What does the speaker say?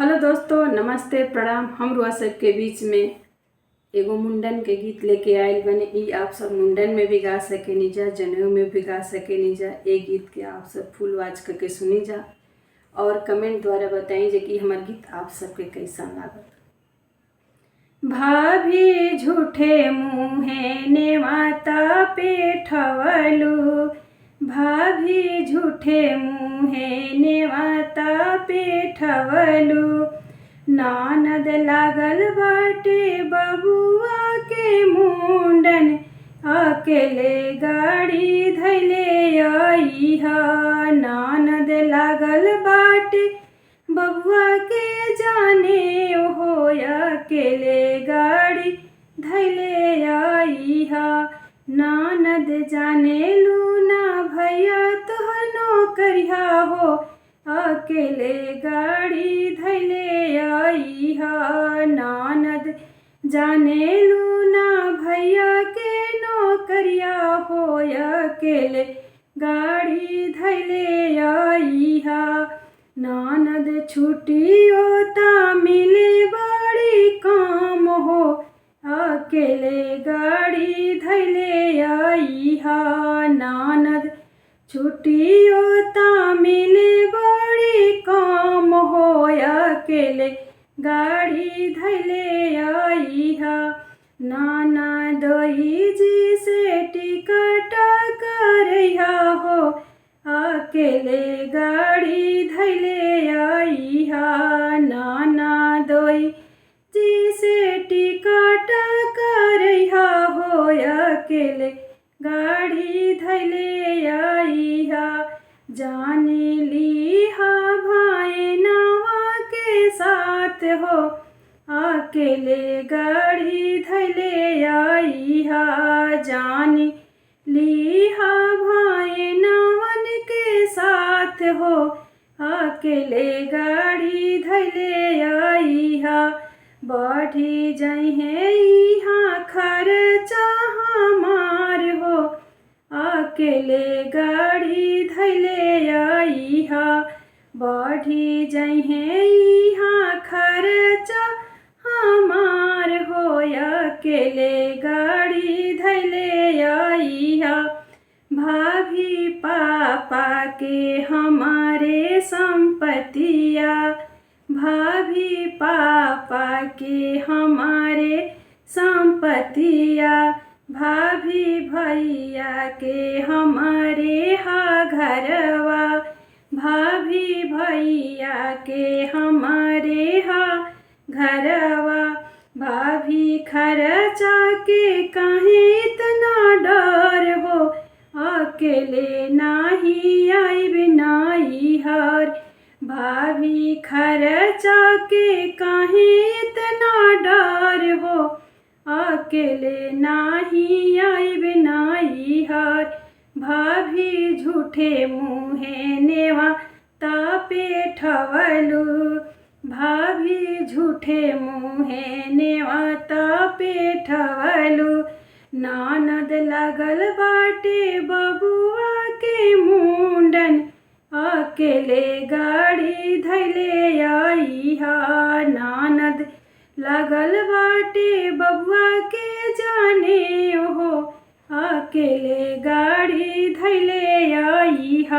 Hello दोस्तों, नमस्ते प्रणाम। हम रुआ सबके बीच में एगो मुंडन के गीत लेके आयल बने। ई आप सब मुंडन में भी गा सकेनी जा, जनेऊ में भी गा सकेनी जा। ए गीत के आप सब फुल वाच करके सुनी जा और कमेंट द्वारा बताई जे कि हमार गीत आप सबके कैसा लागल। भाभी झूठे मुँहे नेवाता पेठवलू, भाभी झूठे मुँहे नेवाता पेठवलू। नानद लागल बाटे बबुआ के मुंडन, अकेले गाड़ी धैले आईहा। नानद लागल बाटे बबुआ के जाने ओहो, अकेले गाड़ी धैले आईहा। नानद जाने लूना भैया तोहर नौकरिया हो, अकेले गाड़ी धैले आईहा। नानद जाने लूना भैया के नौकरिया हो, अकेले गाड़ी धैले आईहा। नानद छुट्टियो ता मिले बड़ी काम हो, अकेले गाड़ी धैले आईहा। नानद छुट्टियो ता मिले बड़ी काम हो, अकेले गाड़ी धैले आईहा। ननदोई जी से टिकट करैहा हो, अकेले गाड़ी धैले आईहा। ननदोई जी से टिकट करैहा हो, अकेले गाड़ी धैले आईहा। जाने लीहा भाईनवा के साथ हो, अकेले गाड़ी धैले आईहा। जाने लीहा भाईनवन के साथ हो, अकेले गाड़ी धैले आईहा। बढ़ी जइहे इहाँ खर्चा हमार हो, अकेले गाड़ी धैले आईहा। बढ़ी जइहे इहाँ खर्चा हमार हो, अकेले गाड़ी धैले आईहा। भाभी पापा के हमारे संपत्तिया, भाभी पापा के हमारे संपत्तिया। भाभी भैया के हमारे हा घरवा, भाभी भैया के हमारे हा घरवा। भाभी खर्चा के काहे इतना डर हो, अकेले नाही आइब नैहर। भाभी खर्चा के काहे इतना डर हो, अकेले नाही आइब नैहर। भाभी झूठे मुँहे नेवाता पेठवलू, भाभी झूठे मुँहे नेवाता पेठवलू। नानद लागल बाटे बबुआ के मुंडन, अकेले गाड़ी धैले आईहा। नानद लागल बाटे बबुआ के जाने ओहो, अकेले गाड़ी धैले आईहा।